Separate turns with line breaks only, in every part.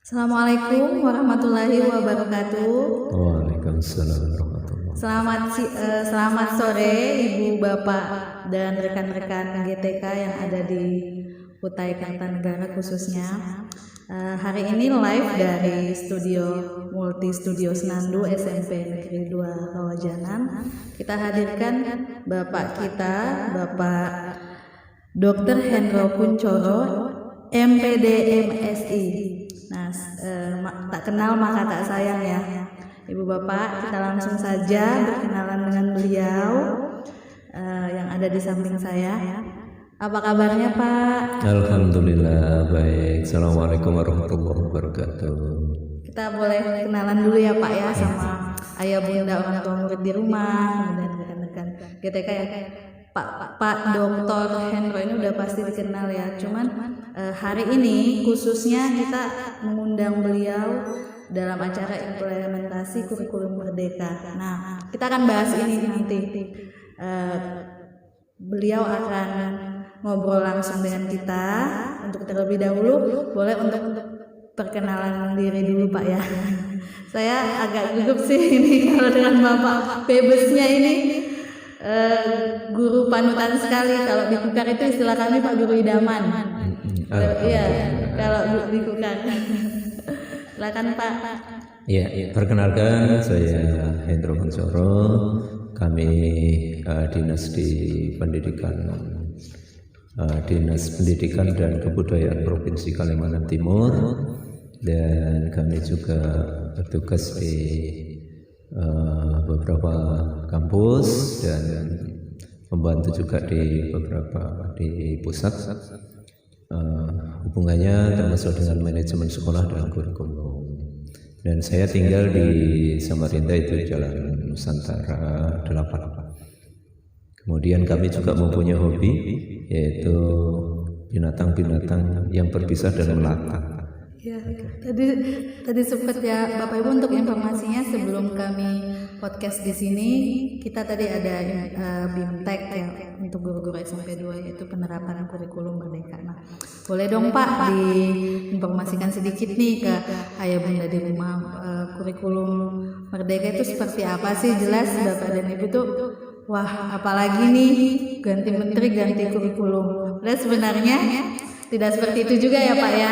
Assalamualaikum warahmatullahi wabarakatuh.
Waalaikumsalam warahmatullahi
Selamat sore Ibu Bapak dan rekan-rekan GTK yang ada di Kutai Kartanegara khususnya. Hari ini live dari Multi Studio Senandu SMP Negeri 2 Rawajanan. Kita hadirkan Bapak kita, Bapak Dr. Hendro Kuncoro, MPD MSI. Nah, tak kenal maka tak sayang ya. Ibu Bapak, kita langsung saja berkenalan dengan beliau yang ada di samping saya. Apa kabarnya Pak?
Alhamdulillah baik. Assalamualaikum warahmatullahi wabarakatuh.
Kita boleh kenalan dulu ya Pak ya sama ayah bunda orang tua murid di rumah dan rekan-rekan GTK ya. Pak Dr. Hendro ini udah pasti dikenal ya. Cuman hari ini khususnya kita mengundang beliau dalam acara implementasi kurikulum Merdeka. Nah, kita akan bahas ini nanti. Beliau akan ngobrol langsung dengan kita. Untuk terlebih dahulu, boleh untuk perkenalan diri dulu Pak ya. Saya agak gugup sih ini kalau dengan Bapak Bebesnya ini. Guru panutan sekali. Kalau di Kukar itu istilah kami Pak Guru Idaman. Iya, kalau di Kukar. Silakan Pak.
Ya, perkenalkan saya Hendro Kuncoro. Kami Dinas Pendidikan dan Kebudayaan Provinsi Kalimantan Timur, dan kami juga bertugas di beberapa kampus dan membantu juga di pusat, hubungannya termasuk dengan manajemen sekolah dan kurikulum. Dan saya tinggal di Samarinda, itu Jalan Nusantara 8. Kemudian kami juga mempunyai hobi, yaitu binatang-binatang yang berpisah dan melata.
Ya, tadi sempat ya Bapak Ibu, untuk informasinya sebelum kami podcast di sini, kita tadi ada BIMTEK ya untuk guru-guru SMP 2, yaitu penerapan kurikulum Merdeka. Nah, boleh dong Pak diinformasikan sedikit nih ke ayah bunda di rumah, kurikulum Merdeka itu seperti apa sih? Jelas Bapak dan Ibu tuh, wah apalagi nih ganti menteri ganti kurikulum. Dan sebenarnya tidak seperti itu juga ya Pak ya.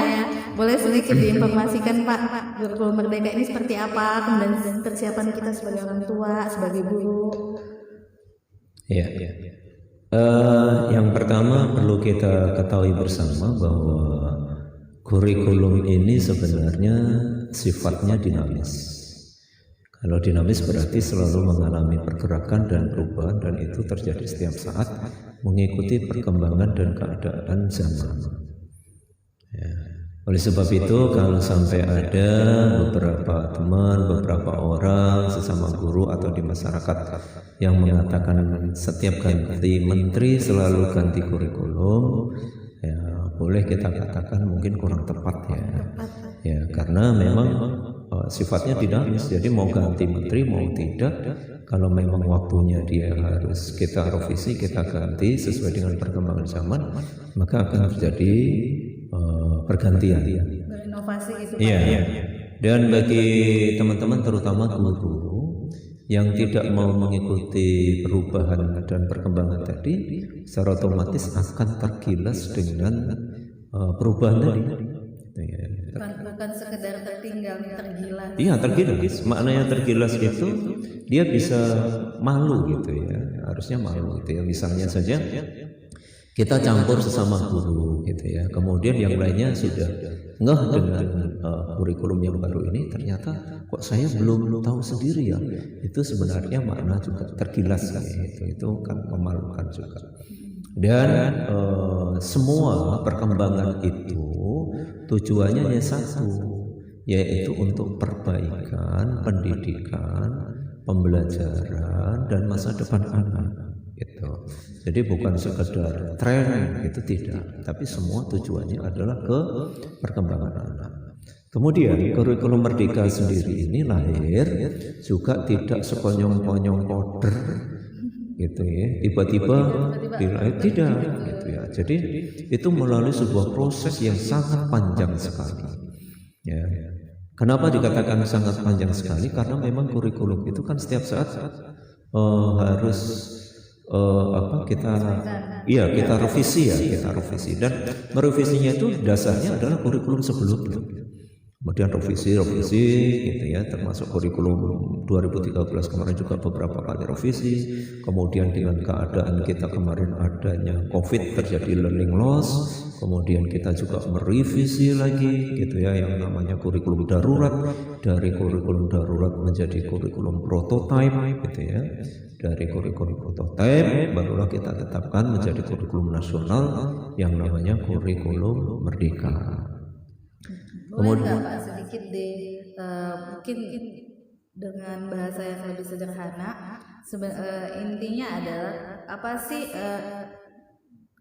Boleh sedikit diinformasikan Pak, kurikulum Merdeka ini seperti apa, kemudian persiapan kita sebagai orang tua, sebagai guru.
Ya. Yang pertama perlu kita ketahui bersama bahwa kurikulum ini sebenarnya sifatnya dinamis. Kalau dinamis berarti selalu mengalami pergerakan dan perubahan, dan itu terjadi setiap saat mengikuti perkembangan dan keadaan zaman. Ya. Oleh sebab itu, kalau sampai ada beberapa teman, beberapa orang sesama guru atau di masyarakat yang mengatakan setiap ganti menteri selalu ganti kurikulum, ya boleh kita katakan mungkin kurang tepat ya. Ya, karena memang sifatnya dinamis. Jadi mau ganti menteri mau tidak, kalau memang waktunya dia harus kita revisi, kita ganti sesuai dengan perkembangan zaman, maka akan terjadi pergantian.
Berinovasi gitu.
Iya. Dan bagi teman-teman terutama guru yang tidak mau mengikuti perubahan dan perkembangan tadi, secara otomatis akan tergilas dengan perubahan tadi.
Bukan sekedar tertinggal, tergilas.
Iya, tergilas. Maknanya tergilas itu dia bisa malu gitu ya. Harusnya malu gitu ya. Misalnya saja kita campur sesama guru gitu ya. Kemudian yang lainnya sudah ngeh dengan kurikulum yang baru ini, ternyata kok saya belum tahu sendiri ya. Itu sebenarnya makna juga tergilas kan itu kan memalukan juga. Dan semua perkembangan itu tujuannya hanya satu, yaitu untuk perbaikan pendidikan, pembelajaran, dan masa depan anak. Gitu. Jadi bukan sekedar tren, itu tidak, tapi semua tujuannya adalah ke perkembangan anak. Kemudian kurikulum Merdeka sendiri ini lahir juga tidak sekonyong-konyong koder gitu ya, tiba-tiba tidak gitu ya. Jadi itu melalui sebuah proses yang sangat panjang sekali. Ya. Kenapa dikatakan sangat panjang sekali? Karena memang kurikulum itu kan setiap saat harus kita revisi dan merevisinya itu dasarnya adalah kurikulum sebelumnya. Kemudian revisi gitu ya, termasuk kurikulum 2013 kemarin juga beberapa kali revisi. Kemudian dengan keadaan kita kemarin adanya COVID terjadi learning loss, kemudian kita juga merevisi lagi gitu ya yang namanya kurikulum darurat, dari kurikulum darurat menjadi kurikulum prototype gitu ya. Dari kurikulum prototype barulah kita tetapkan menjadi kurikulum nasional yang namanya kurikulum merdeka.
Boleh nggak Pak sedikit mungkin dengan bahasa yang lebih sederhana, intinya adalah apa sih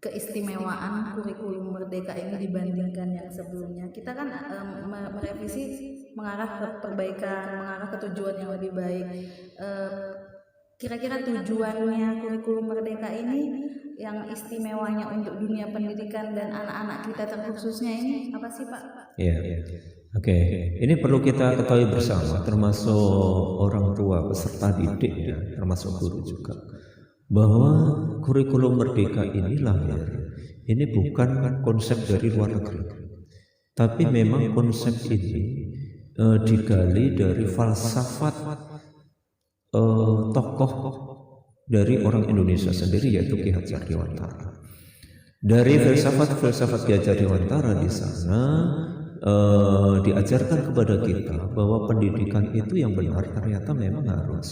keistimewaan kurikulum merdeka ini dibandingkan yang sebelumnya? Kita kan merevisi mengarah ke perbaikan, mengarah ke tujuan yang lebih baik. Kira-kira tujuannya kurikulum merdeka ini yang istimewanya untuk dunia pendidikan dan anak-anak kita terkhususnya ini apa sih Pak?
Iya. Oke. Ini perlu kita ketahui bersama, termasuk orang tua peserta didik ya, termasuk guru juga, bahwa kurikulum merdeka ini lahir. Ini bukan konsep dari luar negeri, tapi memang konsep ini digali dari falsafat tokoh dari orang Indonesia sendiri, yaitu Ki Hajar Dewantara. Dari filsafat Ki Hajar Dewantara di sana diajarkan kepada kita bahwa pendidikan itu yang benar ternyata memang harus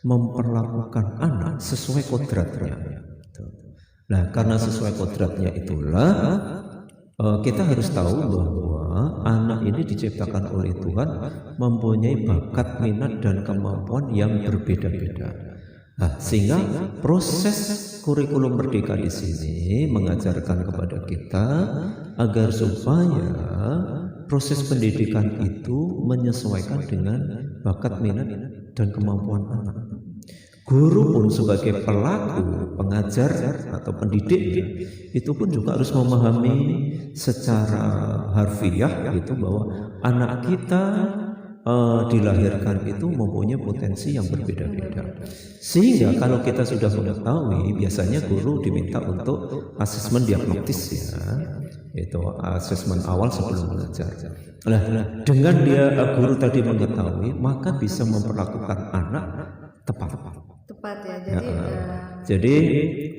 memperlakukan anak sesuai kodratnya. Nah, karena sesuai kodratnya itulah kita harus tahu bahwa anak ini diciptakan oleh Tuhan mempunyai bakat, minat, dan kemampuan yang berbeda-beda. Nah, sehingga proses kurikulum merdeka di sini mengajarkan kepada kita agar supaya proses pendidikan itu menyesuaikan dengan bakat, minat, dan kemampuan anak. Guru pun sebagai pelaku, pengajar atau pendidik itu pun juga harus memahami secara harfiah itu bahwa anak kita dilahirkan itu mempunyai potensi yang berbeda-beda. Sehingga kalau kita sudah mengetahui, biasanya guru diminta untuk asesmen diagnostis ya, itu asesmen awal sebelum mengajar. Nah, dengan guru tadi mengetahui, maka bisa memperlakukan anak tepat ya. Jadi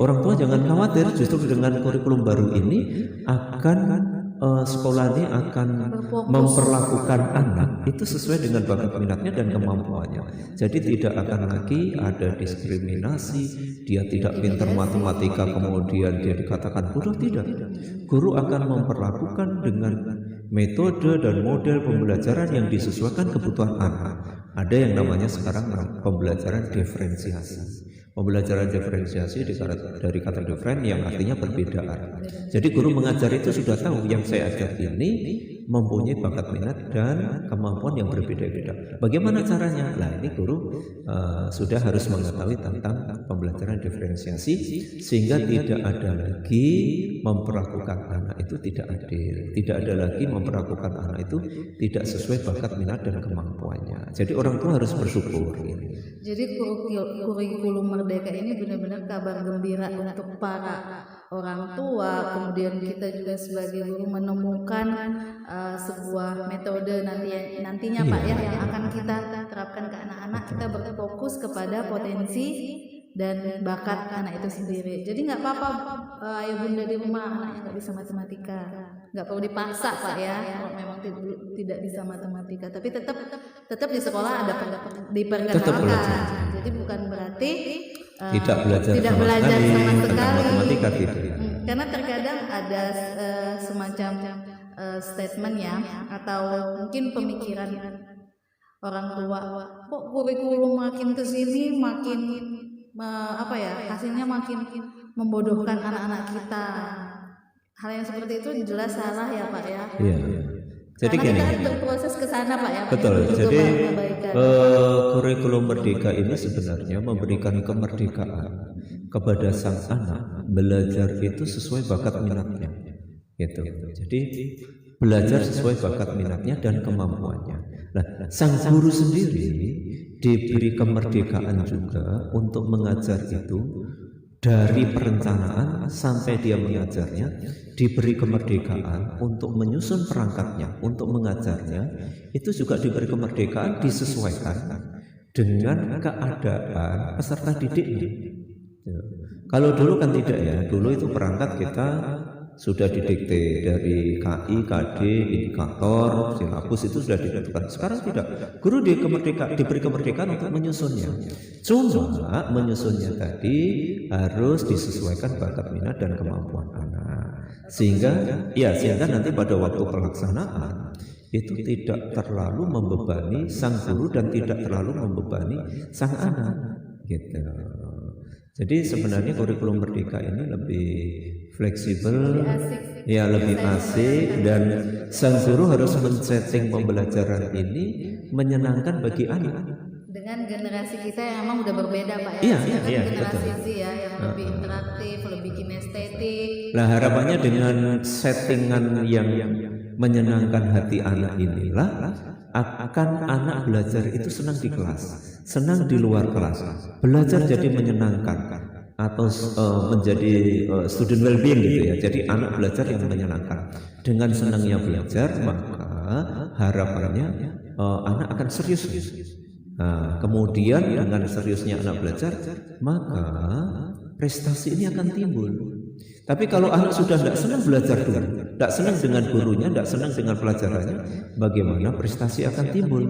orang tua jangan khawatir, justru dengan kurikulum baru ini akan sekolah ini akan memperlakukan anak itu sesuai dengan bakat minatnya dan kemampuannya. Jadi tidak akan lagi ada diskriminasi, dia tidak pintar matematika kemudian dia dikatakan bodoh, tidak. Guru akan memperlakukan dengan metode dan model pembelajaran yang disesuaikan kebutuhan anak. Ada yang namanya sekarang pembelajaran diferensiasi. Pembelajaran diferensiasi dari kata different yang artinya perbedaan. Jadi guru mengajar itu sudah tahu yang saya ajar ini mempunyai bakat, minat, dan kemampuan yang berbeda-beda. Bagaimana caranya? Nah, ini guru sudah harus mengetahui tentang pembelajaran diferensiasi sehingga tidak ada lagi memperlakukan anak itu tidak adil. Tidak ada lagi memperlakukan anak itu tidak sesuai bakat, minat, dan kemampuannya. Jadi orang tua harus bersyukur.
Jadi kurikulum merdeka ini benar-benar kabar gembira untuk para orang tua, kemudian kita juga sebagai guru menemukan sebuah metode nantinya Pak ya yang akan kita terapkan ke anak-anak. Kita berfokus kepada potensi dan bakat anak itu sendiri. Jadi nggak apa-apa ayah bunda di rumah anaknya nggak bisa matematika, nggak perlu dipaksa Pak ya kalau memang tidak bisa matematika, tapi tetap di sekolah ada diperkenalkan. Jadi bukan berarti
tidak belajar sama sekali matematika tidak.
Karena terkadang ada semacam statement ya atau mungkin pemikiran orang tua, kok kurikulum makin kesini makin hasilnya makin membodohkan anak-anak kita. Hal yang seperti itu jelas salah ya Pak ya.
Iya. Jadi
karena kita berproses ke sana Pak ya.
Betul. Jadi kurikulum merdeka ini sebenarnya memberikan kemerdekaan kepada sang anak belajar itu sesuai bakat minatnya. Gitu. Jadi belajar sesuai bakat minatnya dan kemampuannya. Nah, sang guru sendiri diberi kemerdekaan juga untuk mengajar itu, dari perencanaan sampai dia mengajarnya, diberi kemerdekaan untuk menyusun perangkatnya, untuk mengajarnya, itu juga diberi kemerdekaan disesuaikan dengan keadaan peserta didiknya. Kalau dulu kan tidak ya, dulu itu perangkat kita sudah didikte dari KI, KD, indikator, silabus itu sudah ditentukan. Sekarang tidak, guru diberi kemerdekaan untuk menyusunnya. Cuma menyusunnya tadi harus disesuaikan bakat minat dan kemampuan anak. Sehingga nanti pada waktu pelaksanaan itu tidak terlalu membebani sang guru dan tidak terlalu membebani sang anak, gitu. Jadi sebenarnya kurikulum merdeka ini lebih fleksibel, lebih asik, dan sang guru harus men-setting pembelajaran ini menyenangkan bagi anak.
Dengan generasi kita yang memang udah berbeda Pak ya. Generasi Z ya, yang lebih interaktif, lebih kinestetik.
Nah, harapannya dengan settingan yang menyenangkan hati anak inilah akan anak belajar itu senang di kelas, senang di luar kelas, belajar jadi menyenangkan atau menjadi student well-being gitu ya. Jadi anak belajar yang menyenangkan. Dengan senangnya belajar, maka harapannya anak akan serius. Nah, kemudian dengan seriusnya anak belajar, maka prestasi ini akan timbul. Tapi kalau anak sudah tidak senang belajar dulu, tidak senang dengan gurunya, tidak senang dengan pelajarannya, bagaimana prestasi akan timbul?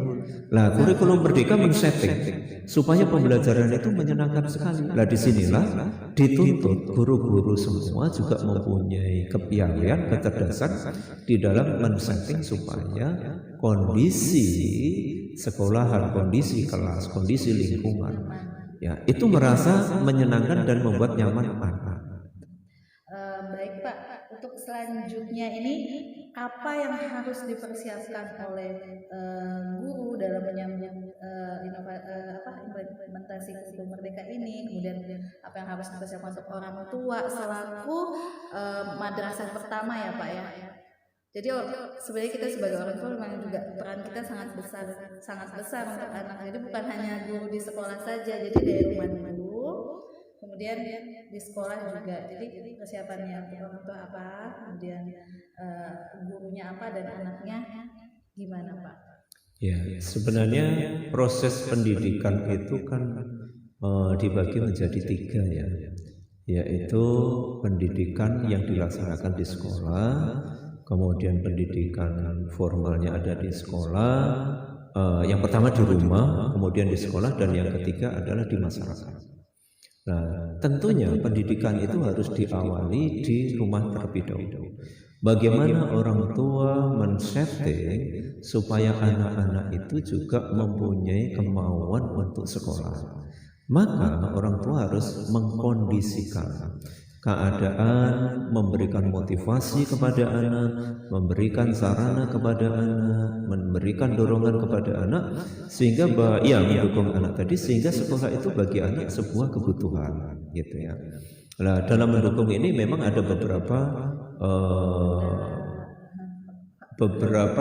Nah, kurikulum merdeka men-setting supaya pembelajaran itu menyenangkan sekali. Nah, disinilah dituntut guru-guru semua juga mempunyai kepiawaian, kecerdasan di dalam men-setting supaya kondisi sekolahan, kondisi kelas, kondisi lingkungan, ya itu merasa menyenangkan dan membuat nyaman anak.
Baik Pak, untuk selanjutnya ini apa yang harus dipersiapkan oleh guru dalam implementasi kurikulum merdeka ini, kemudian apa yang harus dipersiapkan untuk orang tua selaku madrasah pertama ya Pak ya. Jadi sebenarnya kita sebagai orang tua memang juga peran kita sangat besar untuk anak. Jadi bukan hanya guru di sekolah saja, jadi dari rumah dulu, kemudian di sekolah juga. Jadi persiapannya orang tua apa, kemudian gurunya apa, dan anaknya gimana Pak?
Ya, sebenarnya proses pendidikan itu kan dibagi menjadi 3 ya, yaitu pendidikan yang dilaksanakan di sekolah, kemudian pendidikan formalnya ada di sekolah, yang pertama di rumah, kemudian di sekolah, dan yang ketiga adalah di masyarakat. Nah, tentunya pendidikan itu harus diawali di rumah terlebih dahulu. Bagaimana orang tua men-setting supaya anak-anak itu juga mempunyai kemauan untuk sekolah. Maka orang tua harus mengkondisikan keadaan, memberikan motivasi kepada anak, memberikan sarana kepada anak, memberikan dorongan kepada anak, sehingga mendukung anak tadi, sehingga sekolah itu bagi anak sebuah kebutuhan, gitu ya. Nah, dalam mendukung ini memang ada beberapa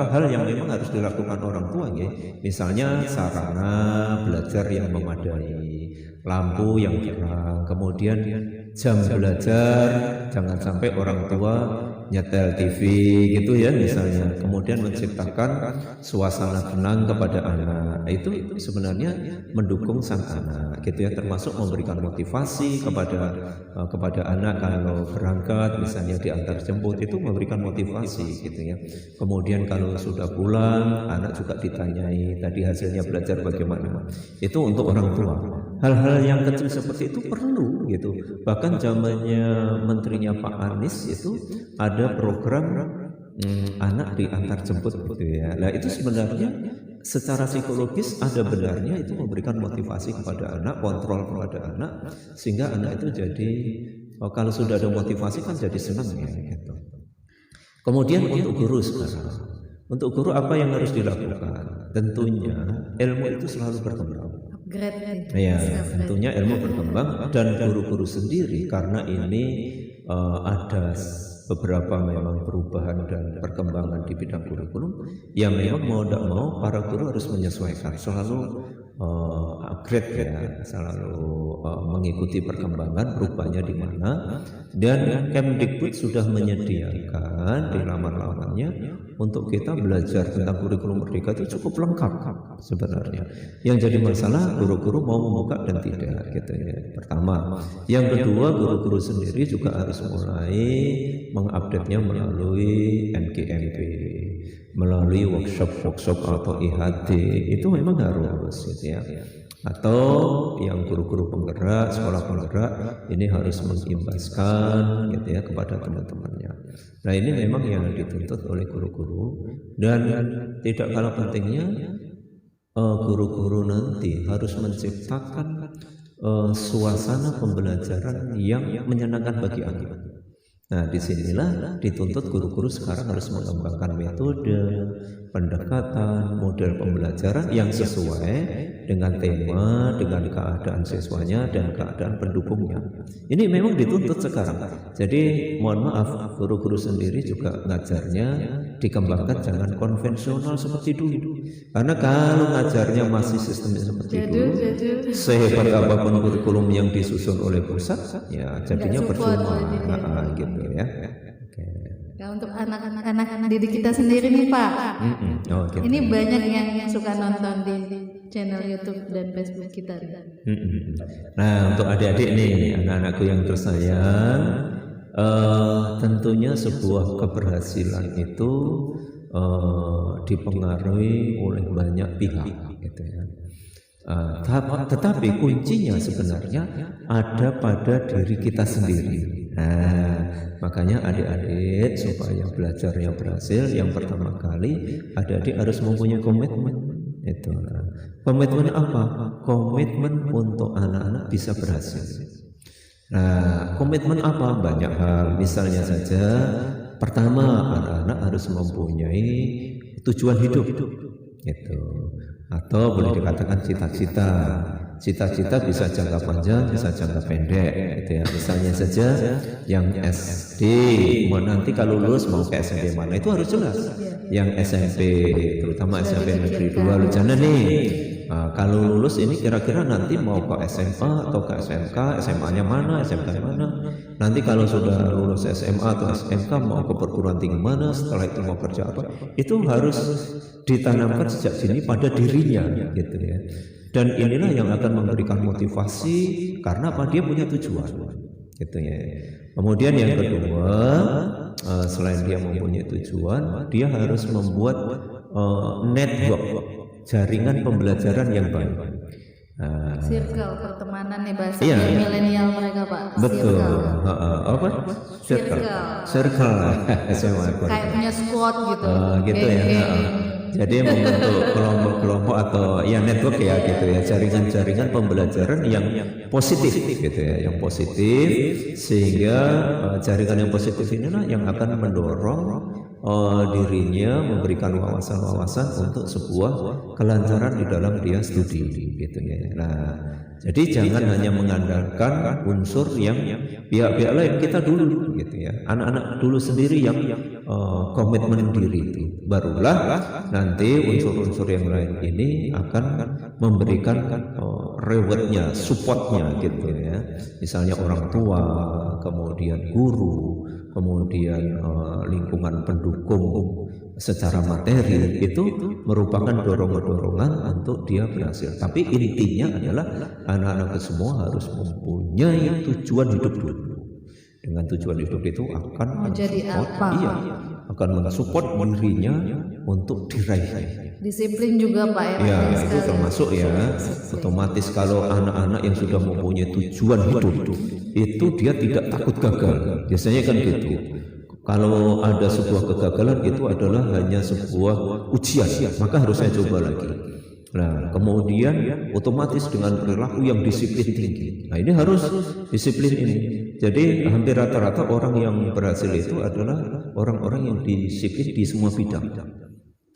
hal yang memang harus dilakukan orang tua ya. Misalnya sarana belajar yang memadai, lampu yang terang, kemudian jam belajar, jangan sampai orang tua nyetel TV gitu ya misalnya, kemudian menciptakan suasana tenang kepada anak. Itu sebenarnya mendukung sang anak gitu ya, termasuk memberikan motivasi kepada anak kalau berangkat misalnya diantar jemput, itu memberikan motivasi gitu ya. Kemudian kalau sudah pulang, anak juga ditanyai tadi hasilnya belajar bagaimana. Itu untuk orang tua. Hal-hal yang kecil seperti itu perlu gitu. Bahkan zamannya menterinya Pak Anies itu ada program anak diantar jemput gitu ya. Nah, itu sebenarnya secara psikologis ada benarnya, itu memberikan motivasi kepada anak, kontrol kepada anak, sehingga anak itu jadi kalau sudah ada motivasi kan jadi senang ya gitu. Kemudian untuk guru sekarang, untuk guru apa yang harus dilakukan? Tentunya ilmu itu selalu berkembang. Ya, tentunya ilmu berkembang, dan guru-guru sendiri karena ini ada beberapa memang perubahan dan perkembangan di bidang kurikulum, ya memang mau tidak mau para guru harus menyesuaikan, selalu upgrade ya, selalu mengikuti perkembangan perubahannya di mana. Dan Kemdikbud sudah menyediakan di laman-lamannya untuk kita belajar tentang kurikulum merdeka itu cukup lengkap sebenarnya. Yang jadi masalah guru-guru mau membuka dan tidak gitu ya. Pertama, yang kedua guru-guru sendiri juga harus mulai mengupdate-nya melalui NKMP, melalui workshop atau IHD, itu memang harus gitu ya. Atau yang guru-guru penggerak, sekolah penggerak ini harus mengimbaskan gitu ya kepada teman-temannya. Nah ini memang yang dituntut oleh guru-guru, dan tidak kalah pentingnya guru-guru nanti harus menciptakan suasana pembelajaran yang menyenangkan bagi anak. Nah disinilah dituntut guru-guru sekarang harus mengembangkan metode, pendekatan, model pembelajaran yang sesuai dengan tema, dengan keadaan siswanya dan keadaan pendukungnya. Ini memang dituntut sekarang. Jadi mohon maaf, guru-guru sendiri juga ngajarnya dikembangkan jangan konvensional seperti dulu. Karena kalau ngajarnya masih sistem seperti dulu, sehebat apapun kurikulum yang disusun oleh pusat, ya jadinya percuma. Gitu ya.
Nah, untuk anak-anak didik kita sendiri nih Pak,
Okay.
Ini banyak yang suka nonton di channel YouTube dan Facebook kita.
Nah untuk adik-adik nih, anak-anakku yang tersayang, tentunya sebuah keberhasilan itu dipengaruhi oleh banyak pihak, gitu ya. Tetapi kuncinya sebenarnya ada pada diri kita sendiri. Nah, makanya adik-adik supaya belajarnya berhasil, yang pertama kali adik-adik harus mempunyai komitmen. Itu. Komitmen apa? Komitmen untuk anak-anak bisa berhasil. Nah, komitmen apa? Banyak hal. Misalnya saja, pertama anak-anak harus mempunyai tujuan hidup. Gitu. Atau boleh dikatakan cita-cita. Cita-cita bisa jangka panjang, bisa jangka pendek, gitu ya. Misalnya saja yang SD, nanti kalau lulus mau ke SMP mana itu harus jelas. Yang SMP, terutama SMP Negeri 2 Lujana nih. Kalau lulus ini kira-kira nanti mau ke SMA atau ke SMK, SMA-nya mana, SMK-nya mana. Nanti kalau sudah lulus SMA atau SMK mau ke perguruan tinggi mana, setelah itu mau kerja apa. Itu harus ditanamkan sejak dini pada dirinya, gitu ya. Dan inilah yang akan memberikan motivasi karena apa? Dia punya tujuan, gitu ya. Kemudian yang kedua, selain dia mempunyai tujuan, dia harus membuat network, jaringan pembelajaran yang baik.
Circle pertemanan nih bahasa milenial mereka Pak.
Betul. Apa? Circle.
Kayak punya squad gitu.
Gitu ya. Jadi membentuk kelompok-kelompok atau ya network ya gitu ya, jaringan-jaringan pembelajaran yang positif gitu ya, yang positif, sehingga jaringan yang positif inilah yang akan mendorong dirinya memberikan wawasan-wawasan untuk sebuah kelancaran di dalam dia studi gitu ya. Nah, jadi jangan hanya mengandalkan unsur yang pihak-pihak lain, kita dulu gitu ya. Anak-anak dulu sendiri yang komitmen diri itu. Barulah nanti unsur-unsur yang lain ini akan memberikan rewardnya, supportnya gitu ya. Misalnya orang tua, kemudian guru, kemudian lingkungan pendukung secara materi, itu merupakan dorongan-dorongan untuk dia berhasil. Tapi intinya adalah anak-anak semua harus mempunyai tujuan hidup dulu. Dengan tujuan hidup itu akan akan mensupport dirinya untuk diraih.
Disiplin juga Pak ya.
Ya itu termasuk ya. Otomatis kalau anak-anak yang sudah mempunyai tujuan hidup itu dia tidak takut gagal. Biasanya kan gitu. Kalau ada sebuah kegagalan itu adalah hanya sebuah ujian, maka harus saya coba lagi. Nah, kemudian otomatis dengan perilaku yang disiplin tinggi. Nah, ini harus disiplin ini. Jadi hampir rata-rata orang yang berhasil itu adalah orang-orang yang disiplin di semua bidang.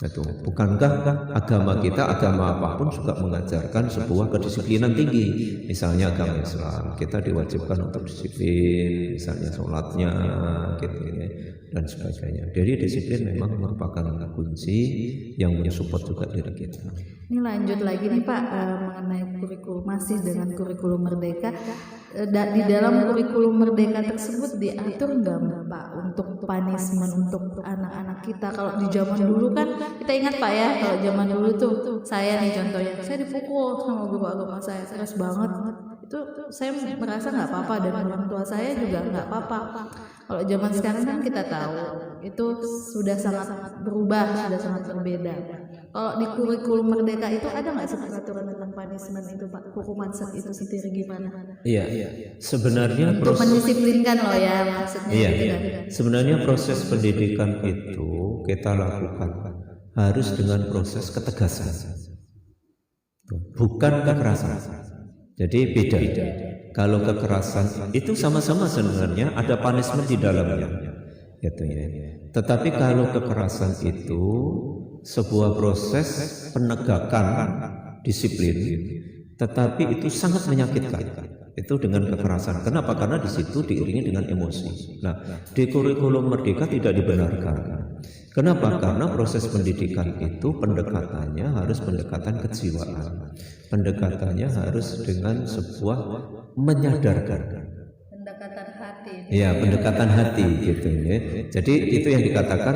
Itu bukankah agama kita, agama apapun juga mengajarkan sebuah kedisiplinan tinggi. Misalnya agama Islam, kita diwajibkan untuk disiplin, misalnya sholatnya, gitu ya, dan sebagainya. Jadi disiplin memang merupakan kunci yang mensupport juga diri kita.
Ini lanjut lagi nih Pak, mengenai kurikulum, masih dengan kurikulum Merdeka. Di dalam kurikulum Merdeka tersebut diatur nggak Pak untuk punishment untuk anak-anak kita? Kalau di zaman dulu kan kita ingat Pak ya, kalau zaman dulu tuh saya nih contohnya, saya dipukul sama guru agama saya keras banget. Itu saya merasa nggak apa-apa dan orang tua saya juga nggak apa-apa. Kalau zaman sekarang kan kita tahu itu sudah sangat berubah, sudah sangat berbeda. Kalau di kurikulum Merdeka itu ada nggak sih peraturan tentang punishment itu Pak? Hukuman itu sendiri gimana?
Iya. Sebenarnya
untuk mendisiplinkan loh ya maksudnya.
Iya. Sebenarnya proses pendidikan itu kita lakukan harus dengan proses ketegasan, bukan kekerasan. Jadi beda. Kalau kekerasan itu sama-sama sebenarnya ada punishment di dalamnya, gitu ya. Tetapi kalau kekerasan itu sebuah proses penegakan disiplin, tetapi itu sangat menyakitkan. Itu dengan kekerasan. Kenapa? Karena di situ diiringi dengan emosi. Nah, di kurikulum Merdeka tidak dibenarkan. Kenapa? Karena proses pendidikan itu pendekatannya harus pendekatan kejiwaan. Pendekatannya harus dengan sebuah menyadarkan.
Pendekatan hati.
Iya, pendekatan hati gitu ya. Jadi itu yang dikatakan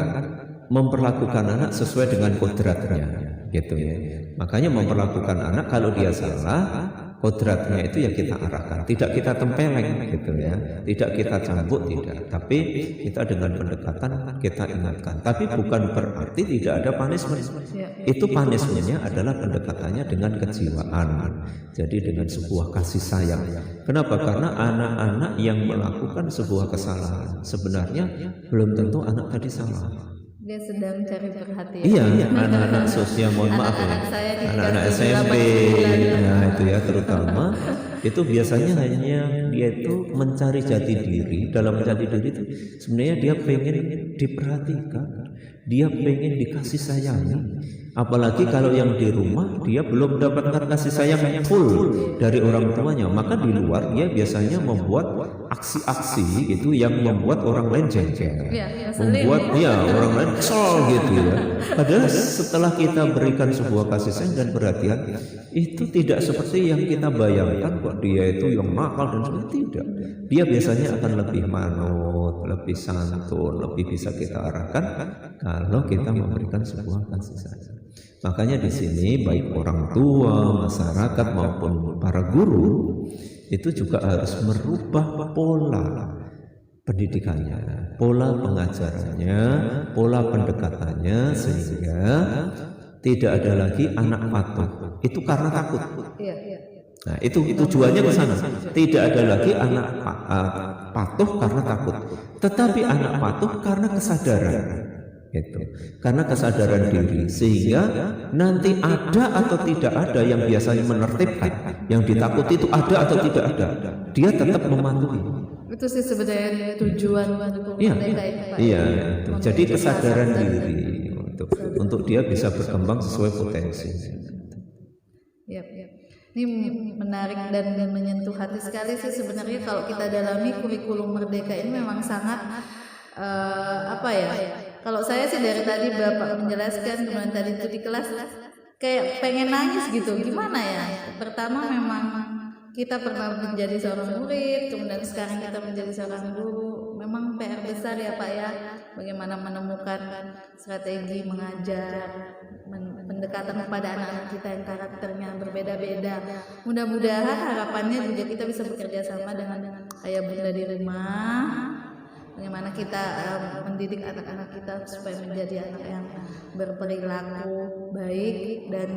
memperlakukan anak sesuai dengan kodratnya gitu ya. Makanya memperlakukan anak kalau dia salah, kodratnya itu ya kita arahkan, tidak kita tempeleng gitu ya, tidak kita cambuk, tidak, tapi kita dengan pendekatan kita ingatkan. Tapi bukan berarti tidak ada punishment. Itu punishmentnya adalah pendekatannya dengan kejiwaan, jadi dengan sebuah kasih sayang. Kenapa? Karena anak-anak yang melakukan sebuah kesalahan sebenarnya belum tentu anak tadi salah.
Dia sedang cari perhatian.
Iya, anak-anak sosial, mohon maaf ya, anak-anak SMP, nah itu ya terutama itu biasanya hanya dia itu mencari jati diri. Dalam jati diri itu sebenarnya dia pengen diperhatikan, dia pengen dikasih sayangi. Apalagi kalau yang di rumah dia belum mendapatkan kasih sayang yang full dari orang tuanya, maka di luar dia biasanya membuat aksi-aksi itu yang membuat orang lain jengkel, membuat orang lain kesel gitu ya. Padahal setelah kita berikan sebuah kasih sayang dan perhatian, itu tidak seperti yang kita bayangkan kok dia itu yang nakal dan sebagainya. Tidak, dia biasanya akan lebih manut, lebih santun, lebih bisa kita arahkan kalau kita memberikan sebuah kasih sayang. Makanya di sini baik orang tua, masyarakat maupun para guru itu juga harus merubah pola pendidikannya, pola pengajarannya, pola pendekatannya, sehingga tidak ada lagi anak patuh. Itu karena takut. Nah, itu tujuannya ke sana. Tidak ada lagi anak patuh karena takut, tetapi anak patuh karena kesadaran. Gitu. Karena kesadaran diri, sehingga nanti ada atau tidak ada yang biasanya menertibkan, yang ditakuti itu ada atau tidak ada, dia tetap mematuhi.
Itu sih sebenarnya tujuan Merdeka itu Pak.
Iya, itu. Jadi kesadaran diri untuk dia bisa berkembang sesuai potensi.
Ini menarik dan menyentuh hati sekali sih sebenarnya kalau kita dalami kurikulum Merdeka ini memang sangat kalau saya sih dari tadi Bapak menjelaskan, kemudian tadi itu di kelas kayak pengen nangis gitu. Gimana ya? Pertama memang kita pernah menjadi seorang murid, kemudian sekarang kita menjadi seorang guru. Memang PR besar ya Pak ya, bagaimana menemukan strategi mengajar, pendekatan kepada anak-anak kita yang karakternya berbeda-beda. Mudah-mudahan harapannya juga kita bisa bekerja sama dengan ayah bunda di rumah. Bagaimana kita mendidik anak-anak kita supaya menjadi anak yang berperilaku baik dan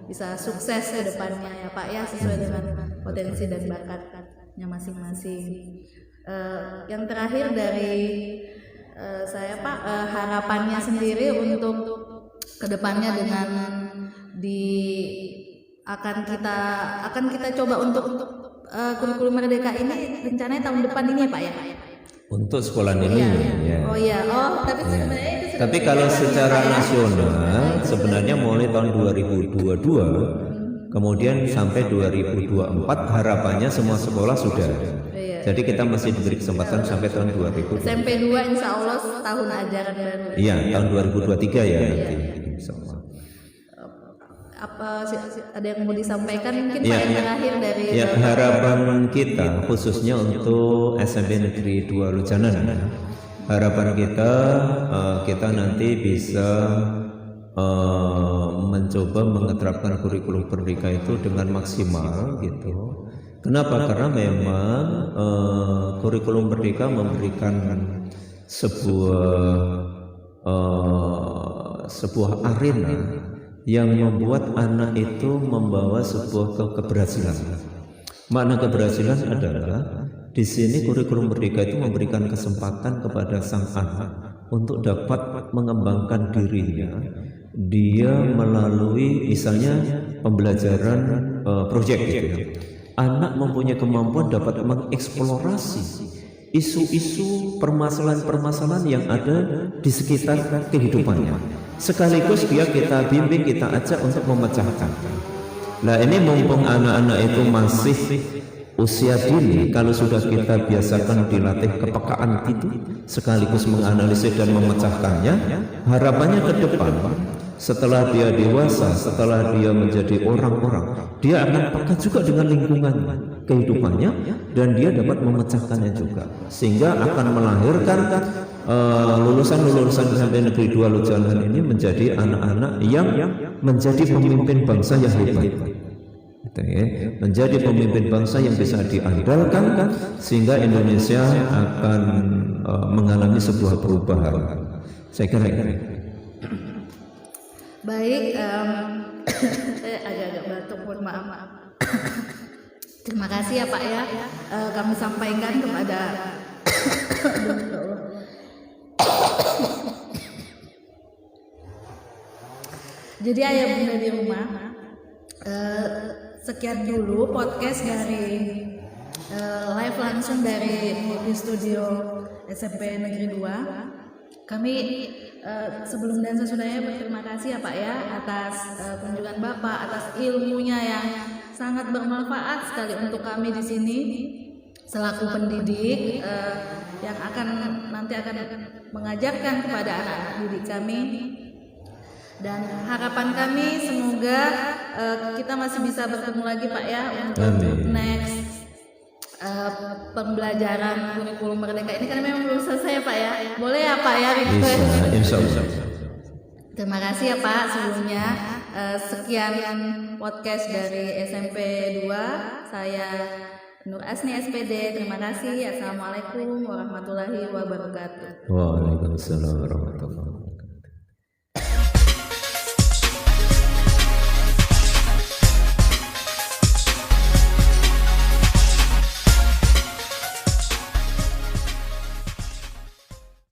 bisa sukses ke depannya ya Pak ya, sesuai dengan potensi dan bakatnya masing-masing. Yang terakhir dari saya Pak, harapannya sendiri untuk kedepannya dengan akan kita coba untuk kurikulum Merdeka ini rencananya tahun depan ini ya Pak ya.
Untuk sekolah ini ya.
Oh iya, tapi sebenarnya itu sudah
Tapi kalau secara nasional sebenarnya mulai tahun 2022 kemudian sampai 2024 harapannya semua sekolah sudah. Jadi kita masih diberi kesempatan sampai tahun 2000.
SMP 2 insya Allah tahun ajaran baru.
Iya, tahun 2023 ya nanti. Insya Allah.
Apa ada yang mau disampaikan mungkin Pak yang terakhir dari
ya, harapan kita khususnya untuk SMP Negeri 2 Lujanan, harapan kita kita nanti bisa mencoba mengeterapkan kurikulum merdeka itu dengan maksimal gitu. Kenapa? Karena memang kurikulum merdeka memberikan sebuah arena yang membuat anak itu membawa sebuah keberhasilan. Makna keberhasilan adalah di sini kurikulum merdeka itu memberikan kesempatan kepada sang anak untuk dapat mengembangkan dirinya. Dia melalui misalnya pembelajaran proyek gitu ya. Anak mempunyai kemampuan dapat mengeksplorasi isu-isu permasalahan-permasalahan yang ada di sekitar kehidupannya. Sekaligus dia kita bimbing, kita ajak untuk memecahkan. Nah ini mumpung anak-anak itu masih usia dini, kalau sudah kita biasakan dilatih kepekaan itu, sekaligus menganalisis dan memecahkannya, harapannya ke depan setelah dia dewasa, setelah dia menjadi orang-orang, dia akan peka juga dengan lingkungan kehidupannya dan dia dapat memecahkannya juga, sehingga akan melahirkan lulusan-lulusan SMP Negeri 2 Lujanan ini menjadi anak-anak yang menjadi pemimpin bangsa yang hebat, gitu ya. Menjadi pemimpin bangsa yang bisa diandalkan sehingga Indonesia akan mengalami sebuah perubahan. Saya kira
baik, saya agak-agak batuk, mohon maaf. Terima kasih ya Pak ya, kami sampaikan kepada jadi ayah bunda di rumah, sekian dulu podcast dari live langsung dari Multi Studio SMP Negeri 2. Kami sebelum dan sesudahnya berterima kasih ya Pak ya atas kunjungan Bapak, atas ilmunya yang sangat bermanfaat sekali untuk kami di sini selaku pendidik yang nanti akan mengajarkan kepada anak-anak didik kami. Dan harapan kami semoga kita masih bisa bertemu lagi Pak ya untuk next pembelajaran kurikulum merdeka ini, karena memang belum selesai Pak ya. Boleh ya Pak ya request?
Insya Allah.
Terima kasih ya Pak sebelumnya. Sekian podcast dari SMP 2. Saya Nur Asni SPD. Terima kasih. Assalamualaikum warahmatullahi wabarakatuh.
Waalaikumsalam warahmatullahi wabarakatuh.